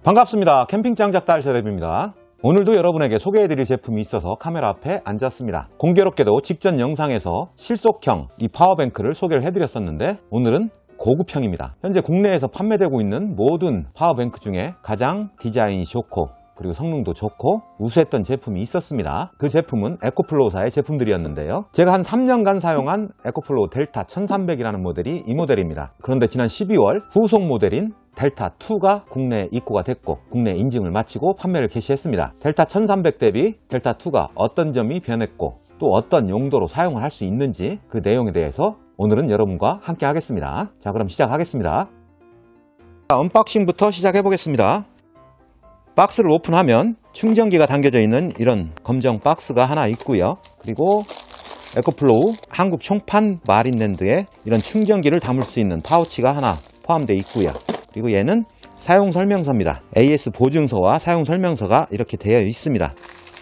반갑습니다. 캠핑장 작달 세랩입니다. 오늘도 여러분에게 소개해드릴 제품이 있어서 카메라 앞에 앉았습니다. 공교롭게도 직전 영상에서 실속형 이 파워뱅크를 소개를 해드렸었는데 오늘은 고급형입니다. 현재 국내에서 판매되고 있는 모든 파워뱅크 중에 가장 디자인이 좋고 그리고 성능도 좋고 우수했던 제품이 있었습니다. 그 제품은 에코플로우사의 제품들이었는데요. 제가 한 3년간 사용한 에코플로우 델타 1300이라는 모델이 이 모델입니다. 그런데 지난 12월 후속 모델인 델타2가 국내에 입고가 됐고 국내 인증을 마치고 판매를 개시했습니다. 델타 1300 대비 델타2가 어떤 점이 변했고 또 어떤 용도로 사용을 할 수 있는지 그 내용에 대해서 오늘은 여러분과 함께 하겠습니다. 자, 그럼 시작하겠습니다. 언박싱부터 시작해 보겠습니다. 박스를 오픈하면 충전기가 담겨져 있는 이런 검정 박스가 하나 있고요. 그리고 에코플로우 한국 총판 마린랜드에 이런 충전기를 담을 수 있는 파우치가 하나 포함되어 있고요. 그리고 얘는 사용설명서입니다. AS 보증서와 사용설명서가 이렇게 되어 있습니다.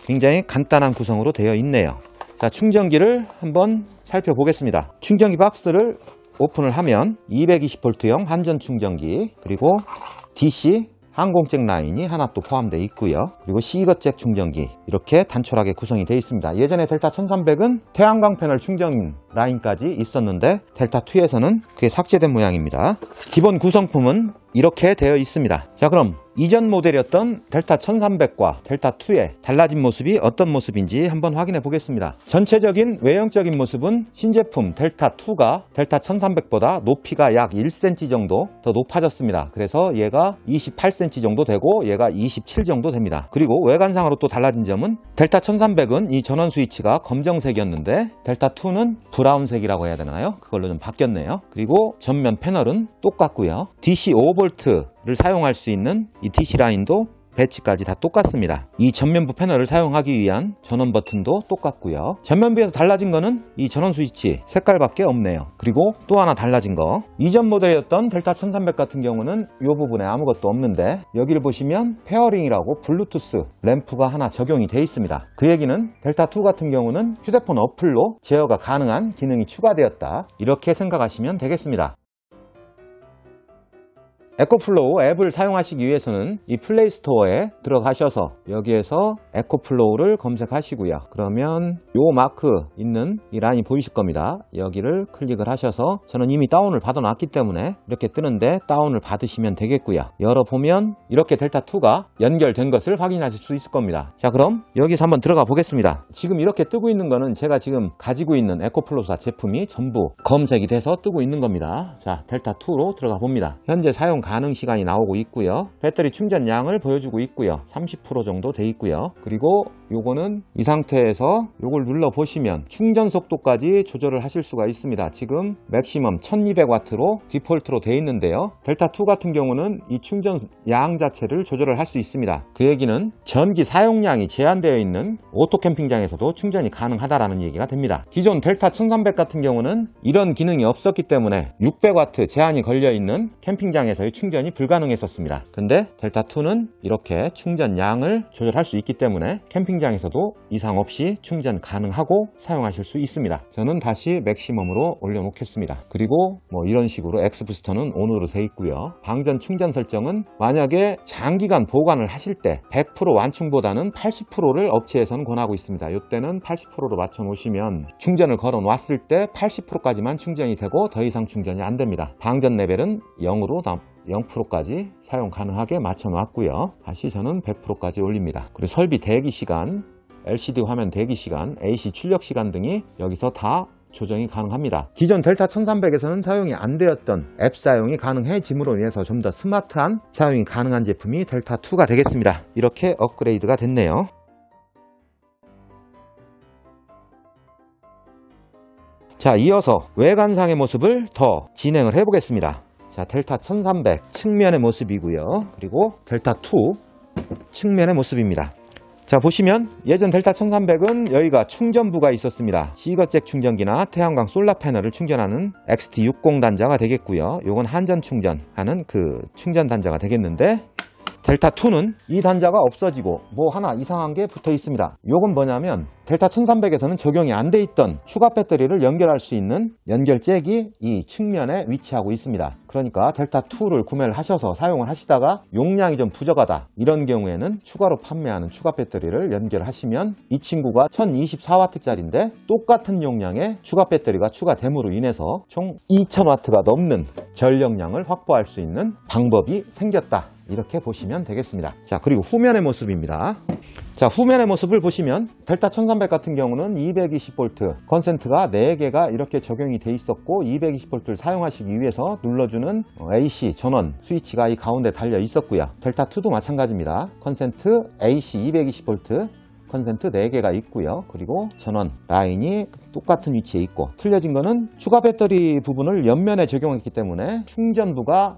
굉장히 간단한 구성으로 되어 있네요. 자, 충전기를 한번 살펴보겠습니다. 충전기 박스를 오픈을 하면 220V형 한전 충전기, 그리고 DC 항공잭 라인이 하나 또 포함되어 있고요. 그리고 시거잭 충전기 이렇게 단촐하게 구성이 되어 있습니다. 예전에 델타 1300은 태양광 패널 충전 라인까지 있었는데 델타2에서는 그게 삭제된 모양입니다. 기본 구성품은 이렇게 되어 있습니다. 자, 그럼 이전 모델이었던 델타 1300과 델타2의 달라진 모습이 어떤 모습인지 한번 확인해 보겠습니다. 전체적인 외형적인 모습은 신제품 델타2가 델타 1300보다 높이가 약 1cm 정도 더 높아졌습니다. 그래서 얘가 28cm 정도 되고 얘가 27 정도 됩니다. 그리고 외관상으로 또 달라진 점은 델타 1300은 이 전원 스위치가 검정색이었는데 델타2는 브라운색이라고 해야 되나요? 그걸로 좀 바뀌었네요. 그리고 전면 패널은 똑같고요. DC 5V를 사용할 수 있는 이 DC 라인도 배치까지 다 똑같습니다. 이 전면부 패널을 사용하기 위한 전원 버튼도 똑같고요. 전면부에서 달라진 거는 이 전원 스위치 색깔밖에 없네요. 그리고 또 하나 달라진 거, 이전 모델이었던 델타 1300 같은 경우는 이 부분에 아무것도 없는데 여기를 보시면 페어링이라고 블루투스 램프가 하나 적용이 되어 있습니다. 그 얘기는 델타2 같은 경우는 휴대폰 어플로 제어가 가능한 기능이 추가되었다, 이렇게 생각하시면 되겠습니다. 에코플로우 앱을 사용하시기 위해서는 이 플레이스토어에 들어가셔서 여기에서 에코플로우를 검색하시고요. 그러면 요 마크 있는 이 라인이 보이실 겁니다. 여기를 클릭을 하셔서, 저는 이미 다운을 받아 놨기 때문에 이렇게 뜨는데 다운을 받으시면 되겠고요. 열어보면 이렇게 델타2가 연결된 것을 확인하실 수 있을 겁니다. 자, 그럼 여기서 한번 들어가 보겠습니다. 지금 이렇게 뜨고 있는 거는 제가 지금 가지고 있는 에코플로우사 제품이 전부 검색이 돼서 뜨고 있는 겁니다. 자, 델타2로 들어가 봅니다. 현재 사용 가능 시간이 나오고 있고요. 배터리 충전량을 보여주고 있고요. 30% 정도 돼 있고요. 그리고 요거는 이 상태에서 요걸 눌러 보시면 충전 속도까지 조절을 하실 수가 있습니다. 지금 맥시멈 1200W로 디폴트로 돼 있는데요. 델타2 같은 경우는 이 충전 양 자체를 조절을 할 수 있습니다. 그 얘기는 전기 사용량이 제한되어 있는 오토 캠핑장에서도 충전이 가능하다라는 얘기가 됩니다. 기존 델타 1300 같은 경우는 이런 기능이 없었기 때문에 600W 제한이 걸려 있는 캠핑장에서의 충전이 불가능했었습니다. 근데 델타2는 이렇게 충전량을 조절할 수 있기 때문에 캠핑장에서도 이상 없이 충전 가능하고 사용하실 수 있습니다. 저는 다시 맥시멈으로 올려놓겠습니다. 그리고 뭐 이런 식으로 엑스부스터는 온으로 돼 있고요. 방전 충전 설정은 만약에 장기간 보관을 하실 때 100% 완충보다는 80%를 업체에서는 권하고 있습니다. 이때는 80%로 맞춰 놓으시면 충전을 걸어 놨을 때 80%까지만 충전이 되고 더 이상 충전이 안 됩니다. 방전 레벨은 0%까지 사용 가능하게 맞춰 놨고요. 다시 저는 100%까지 올립니다. 그리고 설비 대기 시간, LCD 화면 대기 시간, AC 출력 시간 등이 여기서 다 조정이 가능합니다. 기존 델타 1300에서는 사용이 안 되었던 앱 사용이 가능해짐으로 인해서 좀 더 스마트한 사용이 가능한 제품이 델타2가 되겠습니다. 이렇게 업그레이드가 됐네요. 자, 이어서 외관상의 모습을 더 진행을 해보겠습니다. 자, 델타 1300 측면의 모습이고요. 그리고 델타2 측면의 모습입니다. 자, 보시면 예전 델타 1300은 여기가 충전부가 있었습니다. 시거잭 충전기나 태양광 솔라 패널을 충전하는 XT60 단자가 되겠고요. 요건 한전 충전하는 그 충전 단자가 되겠는데, 델타2는 이 단자가 없어지고 뭐 하나 이상한 게 붙어 있습니다. 이건 뭐냐면 델타 1300에서는 적용이 안 돼 있던 추가 배터리를 연결할 수 있는 연결잭이 이 측면에 위치하고 있습니다. 그러니까 델타2를 구매를 하셔서 사용을 하시다가 용량이 좀 부족하다, 이런 경우에는 추가로 판매하는 추가 배터리를 연결하시면 이 친구가 1024W짜리인데 똑같은 용량의 추가 배터리가 추가됨으로 인해서 총 2000W가 넘는 전력량을 확보할 수 있는 방법이 생겼다, 이렇게 보시면 되겠습니다. 자, 그리고 후면의 모습입니다. 자, 후면의 모습을 보시면 델타 1300 같은 경우는 220V 컨센트가 4개가 이렇게 적용이 돼 있었고 220V를 사용하시기 위해서 눌러주는 AC 전원 스위치가 이 가운데 달려 있었고요. 델타2도 마찬가지입니다. 컨센트 AC 220V 컨센트 4개가 있고요. 그리고 전원 라인이 똑같은 위치에 있고, 틀려진 거는 추가 배터리 부분을 옆면에 적용했기 때문에 충전부가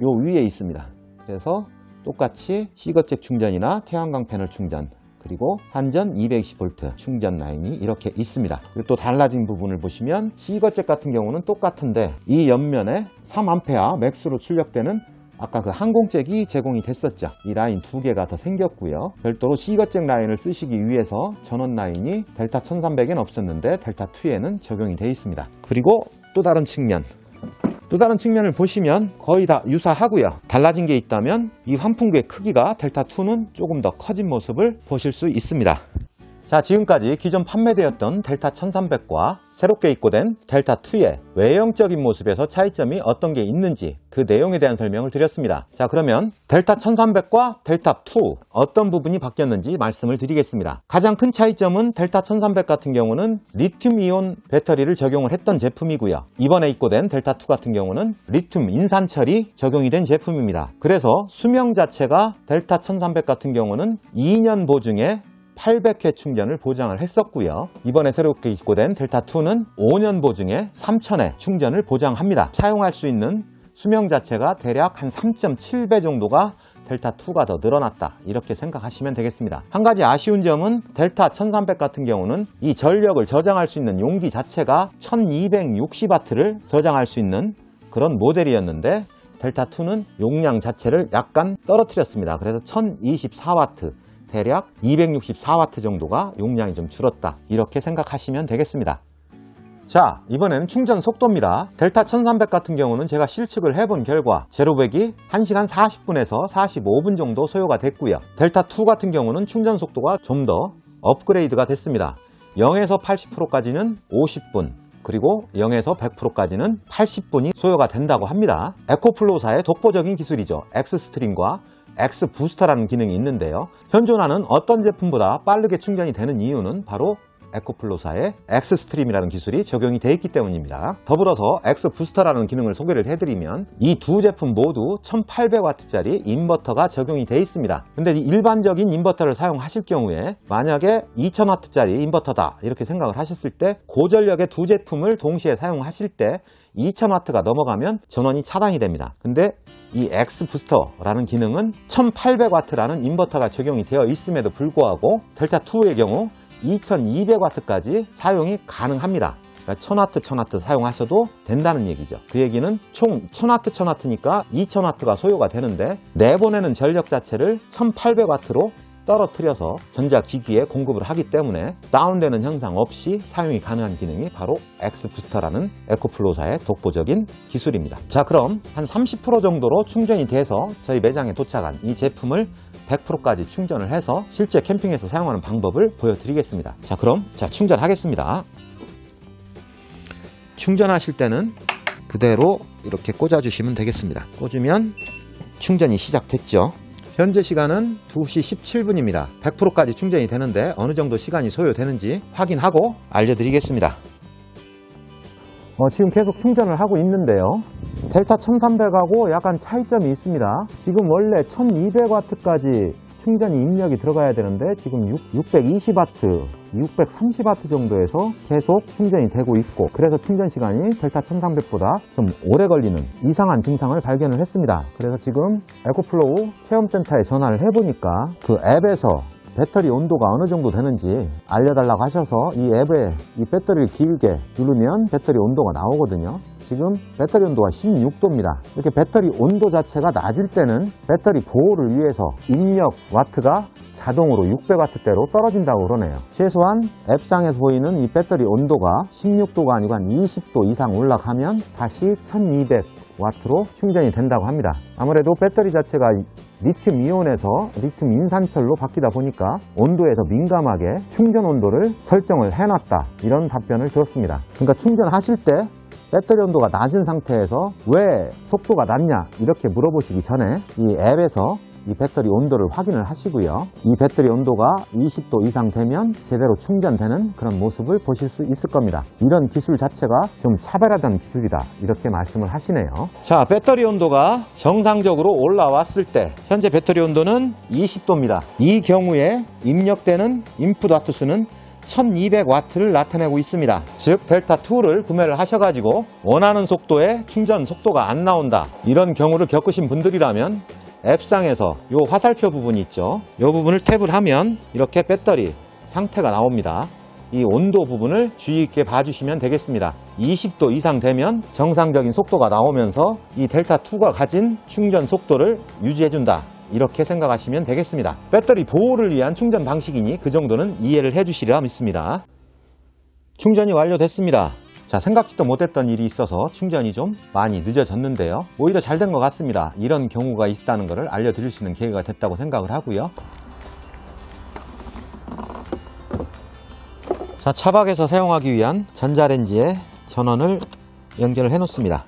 요 위에 있습니다. 그래서 똑같이 C거잭 충전이나 태양광 패널 충전, 그리고 한전 220V 충전 라인이 이렇게 있습니다. 그리고 또 달라진 부분을 보시면 C거잭 같은 경우는 똑같은데 이 옆면에 3A 맥스로 출력되는 아까 그 항공잭이 제공이 됐었죠. 이 라인 2개가 더 생겼고요. 별도로 C거잭 라인을 쓰시기 위해서 전원 라인이 델타 1300에는 없었는데 델타2에는 적용이 되어 있습니다. 그리고 또 다른 측면을 보시면 거의 다 유사하고요. 달라진 게 있다면 이 환풍구의 크기가 델타2는 조금 더 커진 모습을 보실 수 있습니다. 자, 지금까지 기존 판매되었던 델타 1300과 새롭게 입고된 델타2의 외형적인 모습에서 차이점이 어떤 게 있는지 그 내용에 대한 설명을 드렸습니다. 자, 그러면 델타 1300과 델타2 어떤 부분이 바뀌었는지 말씀을 드리겠습니다. 가장 큰 차이점은 델타 1300 같은 경우는 리튬 이온 배터리를 적용을 했던 제품이고요. 이번에 입고된 델타2 같은 경우는 리튬 인산철이 적용이 된 제품입니다. 그래서 수명 자체가 델타 1300 같은 경우는 2년 보증에 800회 충전을 보장을 했었고요. 이번에 새롭게 입고된 델타2는 5년 보증에 3000회 충전을 보장합니다. 사용할 수 있는 수명 자체가 대략 한 3.7배 정도가 델타2가 더 늘어났다, 이렇게 생각하시면 되겠습니다. 한 가지 아쉬운 점은 델타 1300 같은 경우는 이 전력을 저장할 수 있는 용기 자체가 1260W를 저장할 수 있는 그런 모델이었는데 델타2는 용량 자체를 약간 떨어뜨렸습니다. 그래서 1024W, 대략 264W 정도가 용량이 좀 줄었다, 이렇게 생각하시면 되겠습니다. 자, 이번에는 충전 속도입니다. 델타 1300 같은 경우는 제가 실측을 해본 결과 제로백이 1시간 40분에서 45분 정도 소요가 됐고요. 델타2 같은 경우는 충전 속도가 좀 더 업그레이드가 됐습니다. 0에서 80%까지는 50분, 그리고 0에서 100%까지는 80분이 소요가 된다고 합니다. 에코플로우사의 독보적인 기술이죠. 엑스스트림과 엑스부스터라는 기능이 있는데요. 현존하는 어떤 제품보다 빠르게 충전이 되는 이유는 바로 에코플로우사의 엑스스트림이라는 기술이 적용이 되어 있기 때문입니다. 더불어서 엑스부스터라는 기능을 소개를 해드리면 이 두 제품 모두 1800W짜리 인버터가 적용이 되어 있습니다. 근데 일반적인 인버터를 사용하실 경우에 만약에 2000W짜리 인버터다, 이렇게 생각을 하셨을 때 고전력의 두 제품을 동시에 사용하실 때 2000W가 넘어가면 전원이 차단이 됩니다. 근데 이 엑스부스터라는 기능은 1800W라는 인버터가 적용이 되어 있음에도 불구하고 델타2의 경우 2200W까지 사용이 가능합니다. 그러니까 1000W, 1000W 사용하셔도 된다는 얘기죠. 그 얘기는 총 1000W, 1000W니까 2000W가 소요가 되는데 내보내는 전력 자체를 1800W로 떨어뜨려서 전자기기에 공급을 하기 때문에 다운되는 현상 없이 사용이 가능한 기능이 바로 엑스부스터라는 에코플로우사의 독보적인 기술입니다. 자, 그럼 한 30% 정도로 충전이 돼서 저희 매장에 도착한 이 제품을 100%까지 충전을 해서 실제 캠핑에서 사용하는 방법을 보여드리겠습니다. 자, 그럼 충전하겠습니다. 충전하실 때는 그대로 이렇게 꽂아주시면 되겠습니다. 꽂으면 충전이 시작됐죠. 현재 시간은 2시 17분입니다. 100%까지 충전이 되는데 어느 정도 시간이 소요되는지 확인하고 알려드리겠습니다. 지금 계속 충전을 하고 있는데요. 델타 1300하고 약간 차이점이 있습니다. 지금 원래 1200W까지 충전이 입력이 들어가야 되는데 지금 620W, 630W 정도에서 계속 충전이 되고 있고, 그래서 충전 시간이 델타 1300보다 좀 오래 걸리는 이상한 증상을 발견을 했습니다. 그래서 지금 에코플로우 체험센터에 전화를 해보니까 그 앱에서 배터리 온도가 어느 정도 되는지 알려달라고 하셔서 이 앱에 이 배터리를 길게 누르면 배터리 온도가 나오거든요. 지금 배터리 온도가 16도입니다. 이렇게 배터리 온도 자체가 낮을 때는 배터리 보호를 위해서 입력 와트가 자동으로 600W대로 떨어진다고 그러네요. 최소한 앱상에서 보이는 이 배터리 온도가 16도가 아니고 한 20도 이상 올라가면 다시 1200W로 충전이 된다고 합니다. 아무래도 배터리 자체가 리튬 이온에서 리튬 인산철로 바뀌다 보니까 온도에 더 민감하게 충전 온도를 설정을 해놨다, 이런 답변을 들었습니다. 그러니까 충전하실 때 배터리 온도가 낮은 상태에서 왜 속도가 낮냐 이렇게 물어보시기 전에 이 앱에서 이 배터리 온도를 확인을 하시고요. 이 배터리 온도가 20도 이상 되면 제대로 충전되는 그런 모습을 보실 수 있을 겁니다. 이런 기술 자체가 좀 차별화된 기술이다, 이렇게 말씀을 하시네요. 자, 배터리 온도가 정상적으로 올라왔을 때 현재 배터리 온도는 20도입니다. 이 경우에 입력되는 인풋 와트 수는 1200W를 나타내고 있습니다. 즉 델타2를 구매를 하셔가지고 원하는 속도의 충전 속도가 안 나온다, 이런 경우를 겪으신 분들이라면 앱상에서 이 화살표 부분이 있죠. 이 부분을 탭을 하면 이렇게 배터리 상태가 나옵니다. 이 온도 부분을 주의 있게 봐주시면 되겠습니다. 20도 이상 되면 정상적인 속도가 나오면서 이 델타2가 가진 충전 속도를 유지해준다, 이렇게 생각하시면 되겠습니다. 배터리 보호를 위한 충전 방식이니 그 정도는 이해를 해주시리라 믿습니다. 충전이 완료됐습니다. 자, 생각지도 못했던 일이 있어서 충전이 좀 많이 늦어졌는데요. 오히려 잘 된 것 같습니다. 이런 경우가 있다는 것을 알려드릴 수 있는 기회가 됐다고 생각을 하고요. 자, 차박에서 사용하기 위한 전자레인지에 전원을 연결을 해 놓습니다.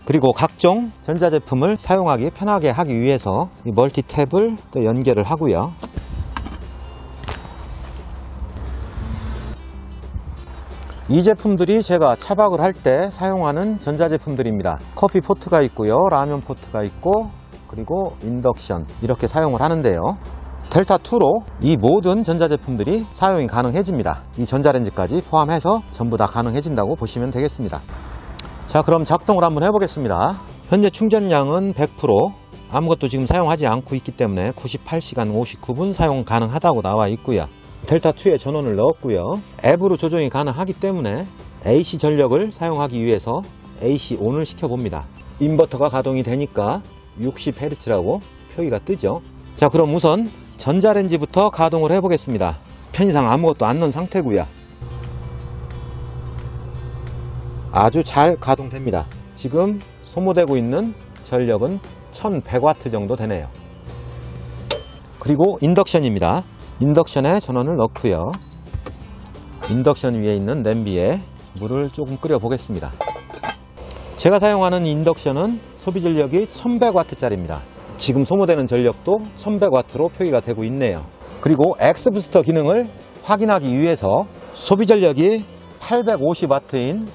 그리고 각종 전자제품을 사용하기 편하게 하기 위해서 이 멀티 탭을 또 연결을 하고요. 이 제품들이 제가 차박을 할 때 사용하는 전자제품들입니다. 커피 포트가 있고요, 라면 포트가 있고, 그리고 인덕션, 이렇게 사용을 하는데요. 델타2로 이 모든 전자제품들이 사용이 가능해집니다. 이 전자레인지까지 포함해서 전부 다 가능해진다고 보시면 되겠습니다. 자, 그럼 작동을 한번 해보겠습니다. 현재 충전량은 100%, 아무것도 지금 사용하지 않고 있기 때문에 98시간 59분 사용 가능하다고 나와 있고요. 델타2에 전원을 넣었고요. 앱으로 조정이 가능하기 때문에 AC 전력을 사용하기 위해서 AC ON을 시켜봅니다. 인버터가 가동이 되니까 60Hz라고 표기가 뜨죠. 자, 그럼 우선 전자레인지부터 가동을 해보겠습니다. 편의상 아무것도 안 넣은 상태고요. 아주 잘 가동됩니다. 지금 소모되고 있는 전력은 1100W 정도 되네요. 그리고 인덕션입니다. 인덕션에 전원을 넣고요. 인덕션 위에 있는 냄비에 물을 조금 끓여 보겠습니다. 제가 사용하는 인덕션은 소비 전력이 1100W짜리입니다. 지금 소모되는 전력도 1100W로 표기가 되고 있네요. 그리고 엑스부스터 기능을 확인하기 위해서 소비 전력이 850W인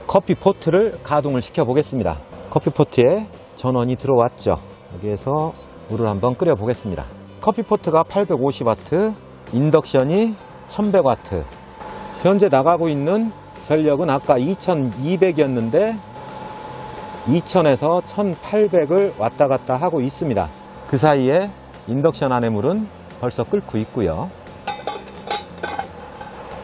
커피 포트를 가동을 시켜 보겠습니다. 커피 포트에 전원이 들어왔죠. 여기에서 물을 한번 끓여 보겠습니다. 커피 포트가 850W, 인덕션이 1100W. 현재 나가고 있는 전력은 아까 2200이었는데 2000에서 1800을 왔다 갔다 하고 있습니다. 그 사이에 인덕션 안의 물은 벌써 끓고 있고요.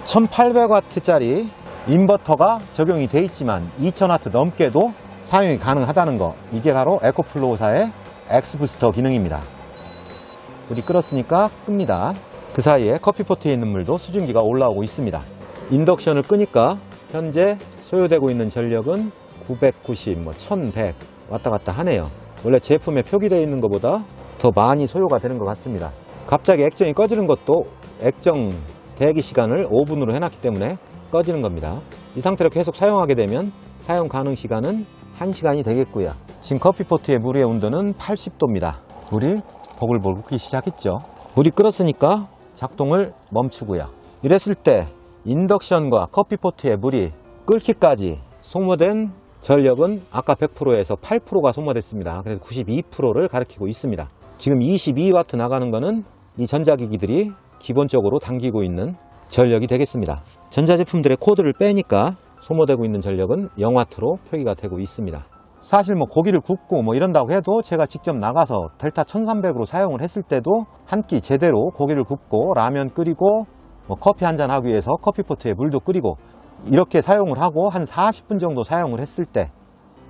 1800W짜리 인버터가 적용이 되어 있지만 2000W 넘게도 사용이 가능하다는 거, 이게 바로 에코플로우사의 엑스부스터 기능입니다. 물이 끓었으니까 끕니다. 그 사이에 커피포트에 있는 물도 수증기가 올라오고 있습니다. 인덕션을 끄니까 현재 소요되고 있는 전력은 990, 1100 왔다 갔다 하네요. 원래 제품에 표기되어 있는 것보다 더 많이 소요가 되는 것 같습니다. 갑자기 액정이 꺼지는 것도 액정 대기 시간을 5분으로 해놨기 때문에 꺼지는 겁니다. 이 상태로 계속 사용하게 되면 사용 가능 시간은 1시간이 되겠고요. 지금 커피포트의 물의 온도는 80도입니다. 물이 보글보글 끓기 시작했죠. 물이 끓었으니까 작동을 멈추고요. 이랬을 때 인덕션과 커피포트의 물이 끓기까지 소모된 전력은 아까 100%에서 8%가 소모됐습니다. 그래서 92%를 가리키고 있습니다. 지금 22W 나가는 거는 이 전자기기들이 기본적으로 당기고 있는 전력이 되겠습니다. 전자제품들의 코드를 빼니까 소모되고 있는 전력은 0W로 표기가 되고 있습니다. 사실 뭐 고기를 굽고 뭐 이런다고 해도 제가 직접 나가서 델타 1300으로 사용을 했을 때도 한 끼 제대로 고기를 굽고 라면 끓이고 뭐 커피 한잔 하기 위해서 커피포트에 물도 끓이고 이렇게 사용을 하고 한 40분 정도 사용을 했을 때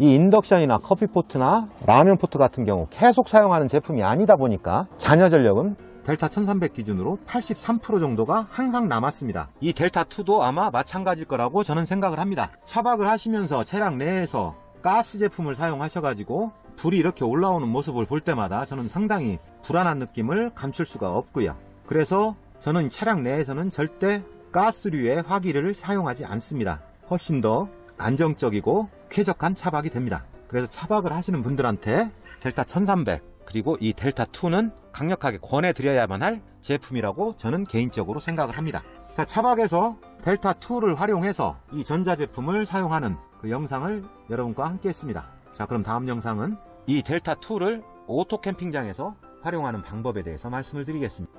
이 인덕션이나 커피포트나 라면포트 같은 경우 계속 사용하는 제품이 아니다 보니까 잔여 전력은 델타 1300 기준으로 83% 정도가 항상 남았습니다. 이 델타2도 아마 마찬가지일 거라고 저는 생각을 합니다. 차박을 하시면서 차량 내에서 가스 제품을 사용하셔가지고 불이 이렇게 올라오는 모습을 볼 때마다 저는 상당히 불안한 느낌을 감출 수가 없고요. 그래서 저는 차량 내에서는 절대 가스류의 화기를 사용하지 않습니다. 훨씬 더 안정적이고 쾌적한 차박이 됩니다. 그래서 차박을 하시는 분들한테 델타 1300 그리고 이 델타2는 강력하게 권해드려야만 할 제품이라고 저는 개인적으로 생각을 합니다. 자, 차박에서 델타2를 활용해서 이 전자제품을 사용하는 그 영상을 여러분과 함께 했습니다. 자, 그럼 다음 영상은 이 델타2를 오토 캠핑장에서 활용하는 방법에 대해서 말씀을 드리겠습니다.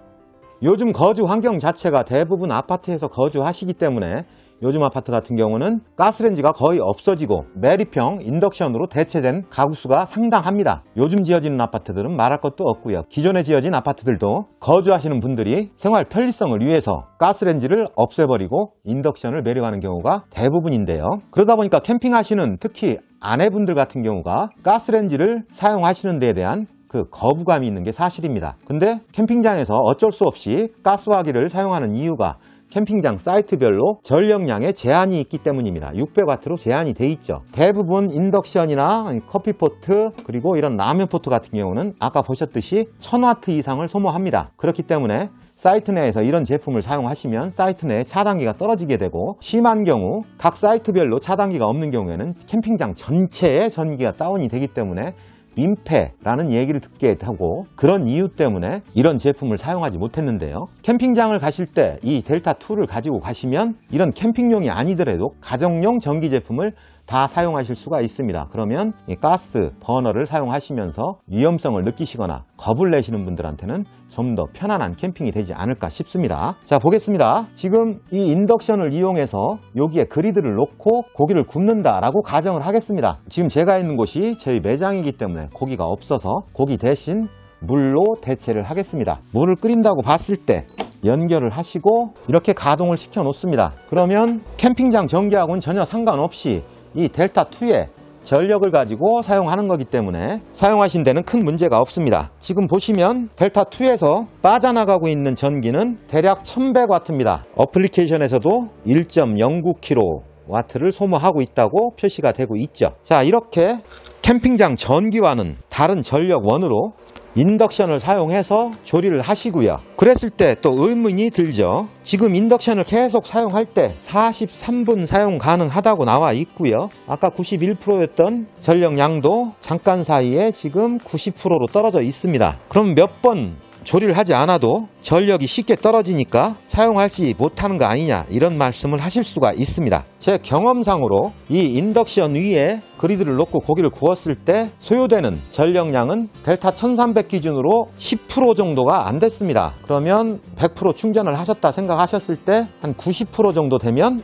요즘 거주 환경 자체가 대부분 아파트에서 거주하시기 때문에 요즘 아파트 같은 경우는 가스레인지가 거의 없어지고 매립형 인덕션으로 대체된 가구수가 상당합니다. 요즘 지어지는 아파트들은 말할 것도 없고요. 기존에 지어진 아파트들도 거주하시는 분들이 생활 편리성을 위해서 가스레인지를 없애버리고 인덕션을 매립하는 경우가 대부분인데요. 그러다 보니까 캠핑하시는 특히 아내분들 같은 경우가 가스레인지를 사용하시는 데에 대한 그 거부감이 있는 게 사실입니다. 근데 캠핑장에서 어쩔 수 없이 가스화기를 사용하는 이유가 캠핑장 사이트별로 전력량에 제한이 있기 때문입니다. 600W로 제한이 돼 있죠. 대부분 인덕션이나 커피포트 그리고 이런 라면포트 같은 경우는 아까 보셨듯이 1000W 이상을 소모합니다. 그렇기 때문에 사이트 내에서 이런 제품을 사용하시면 사이트 내에 차단기가 떨어지게 되고 심한 경우 각 사이트별로 차단기가 없는 경우에는 캠핑장 전체의 전기가 다운이 되기 때문에 민폐라는 얘기를 듣게 하고 그런 이유 때문에 이런 제품을 사용하지 못했는데요. 캠핑장을 가실 때 이 델타2를 가지고 가시면 이런 캠핑용이 아니더라도 가정용 전기 제품을 다 사용하실 수가 있습니다. 그러면 이 가스 버너를 사용하시면서 위험성을 느끼시거나 겁을 내시는 분들한테는 좀 더 편안한 캠핑이 되지 않을까 싶습니다. 자, 보겠습니다. 지금 이 인덕션을 이용해서 여기에 그리드를 놓고 고기를 굽는다라고 가정을 하겠습니다. 지금 제가 있는 곳이 저희 매장이기 때문에 고기가 없어서 고기 대신 물로 대체를 하겠습니다. 물을 끓인다고 봤을 때 연결을 하시고 이렇게 가동을 시켜 놓습니다. 그러면 캠핑장 전기하고는 전혀 상관없이 이 델타2의 전력을 가지고 사용하는 거기 때문에 사용하신 데는 큰 문제가 없습니다. 지금 보시면 델타2에서 빠져나가고 있는 전기는 대략 1100W입니다. 어플리케이션에서도 1.09kW를 소모하고 있다고 표시가 되고 있죠. 자, 이렇게 캠핑장 전기와는 다른 전력원으로 인덕션을 사용해서 조리를 하시고요. 그랬을 때 또 의문이 들죠. 지금 인덕션을 계속 사용할 때 43분 사용 가능하다고 나와 있고요. 아까 91%였던 전력량도 잠깐 사이에 지금 90%로 떨어져 있습니다. 그럼 몇 번 조리를 하지 않아도 전력이 쉽게 떨어지니까 사용하지 못하는 거 아니냐 이런 말씀을 하실 수가 있습니다. 제 경험상으로 이 인덕션 위에 그리드를 놓고 고기를 구웠을 때 소요되는 전력량은 델타 1300 기준으로 10% 정도가 안 됐습니다. 그러면 100% 충전을 하셨다 생각하셨을 때 한 90% 정도 되면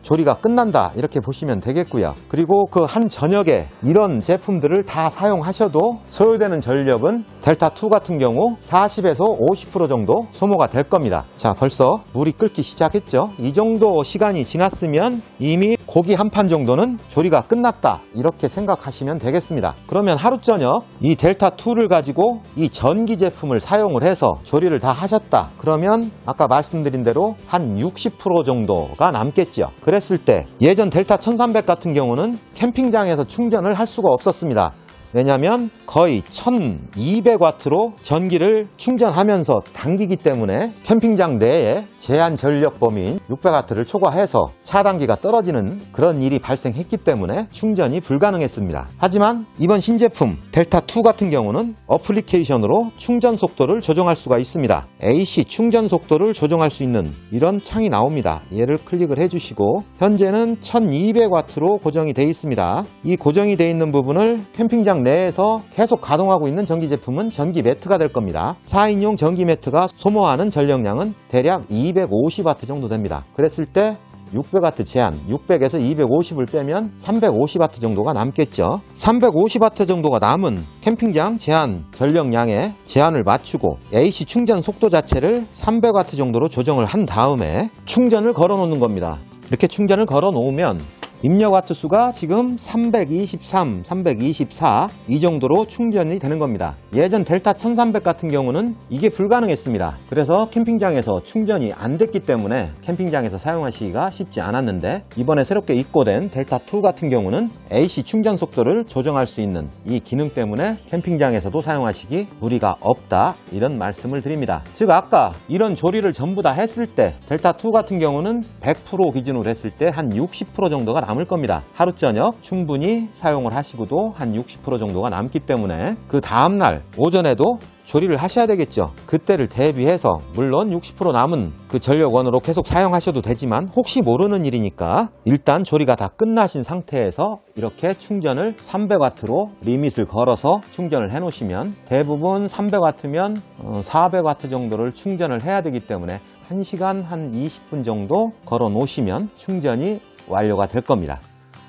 조리가 끝난다 이렇게 보시면 되겠고요. 그리고 그 한 저녁에 이런 제품들을 다 사용하셔도 소요되는 전력은 델타2 같은 경우 40에서 50% 정도 소모가 될 겁니다. 자, 벌써 물이 끓기 시작했죠. 이 정도 시간이 지났으면 이미 고기 한 판 정도는 조리가 끝났다 이렇게 생각하시면 되겠습니다. 그러면 하루 저녁 이 델타2를 가지고 이 전기 제품을 사용을 해서 조리를 다 하셨다 그러면 아까 말씀드린 대로 한 60% 정도가 남겠죠. 그랬을 때 예전 델타 1300 같은 경우는 캠핑장에서 충전을 할 수가 없었습니다. 왜냐하면 거의 1200W로 전기를 충전하면서 당기기 때문에 캠핑장 내에 제한 전력 범위인 600W를 초과해서 차단기가 떨어지는 그런 일이 발생했기 때문에 충전이 불가능했습니다. 하지만 이번 신제품 델타2 같은 경우는 어플리케이션으로 충전 속도를 조정할 수가 있습니다. AC 충전 속도를 조정할 수 있는 이런 창이 나옵니다. 얘를 클릭을 해주시고 현재는 1200W로 고정이 되어 있습니다. 이 고정이 되어 있는 부분을 캠핑장 내에서 계속 가동하고 있는 전기 제품은 전기 매트가 될 겁니다. 4인용 전기 매트가 소모하는 전력량은 대략 250W 정도 됩니다. 그랬을 때 600W 제한, 600에서 250을 빼면 350W 정도가 남겠죠. 350W 정도가 남은 캠핑장 제한 전력량에 제한을 맞추고 AC 충전 속도 자체를 300W 정도로 조정을 한 다음에 충전을 걸어 놓는 겁니다. 이렇게 충전을 걸어 놓으면 입력 와트 수가 지금 323, 324 이 정도로 충전이 되는 겁니다. 예전 델타 1300 같은 경우는 이게 불가능했습니다. 그래서 캠핑장에서 충전이 안 됐기 때문에 캠핑장에서 사용하시기가 쉽지 않았는데, 이번에 새롭게 입고된 델타 2 같은 경우는 AC 충전 속도를 조정할 수 있는 이 기능 때문에 캠핑장에서도 사용하시기 무리가 없다, 이런 말씀을 드립니다. 즉 아까 이런 조리를 전부 다 했을 때 델타 2 같은 경우는 100% 기준으로 했을 때 한 60% 정도가 남을 겁니다. 하루 저녁 충분히 사용을 하시고도 한 60% 정도가 남기 때문에 그 다음날 오전에도 조리를 하셔야 되겠죠. 그때를 대비해서 물론 60% 남은 그 전력원으로 계속 사용하셔도 되지만 혹시 모르는 일이니까 일단 조리가 다 끝나신 상태에서 이렇게 충전을 300W로 리밋을 걸어서 충전을 해 놓으시면, 대부분 300W면 400W 정도를 충전을 해야 되기 때문에 1시간 한 20분 정도 걸어 놓으시면 충전이 완료가 될 겁니다.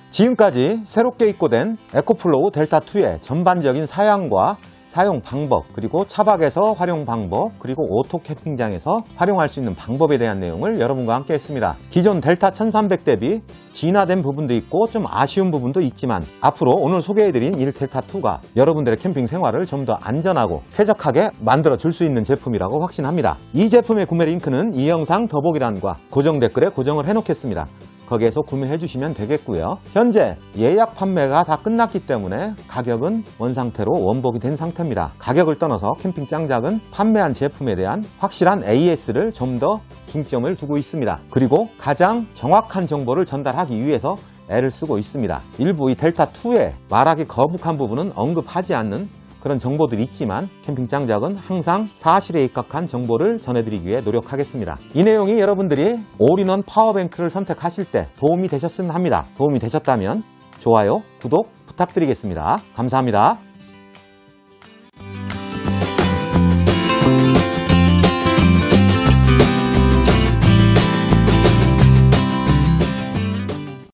지금까지 새롭게 입고된 에코플로우 델타2의 전반적인 사양과 사용 방법, 그리고 차박에서 활용 방법, 그리고 오토 캠핑장에서 활용할 수 있는 방법에 대한 내용을 여러분과 함께 했습니다. 기존 델타 1300 대비 진화된 부분도 있고 좀 아쉬운 부분도 있지만 앞으로 오늘 소개해드린 이 델타2가 여러분들의 캠핑 생활을 좀 더 안전하고 쾌적하게 만들어 줄 수 있는 제품이라고 확신합니다. 이 제품의 구매 링크는 이 영상 더보기란과 고정 댓글에 고정을 해놓겠습니다. 거기에서 구매해 주시면 되겠고요. 현재 예약 판매가 다 끝났기 때문에 가격은 원상태로 원복이 된 상태입니다. 가격을 떠나서 캠핑 짱작은 판매한 제품에 대한 확실한 AS를 좀 더 중점을 두고 있습니다. 그리고 가장 정확한 정보를 전달하기 위해서 애를 쓰고 있습니다. 일부 이 델타2의 말하기 거북한 부분은 언급하지 않는 그런 정보들이 있지만 캠핑 짱작은 항상 사실에 입각한 정보를 전해드리기 위해 노력하겠습니다. 이 내용이 여러분들이 올인원 파워뱅크를 선택하실 때 도움이 되셨으면 합니다. 도움이 되셨다면 좋아요, 구독 부탁드리겠습니다. 감사합니다.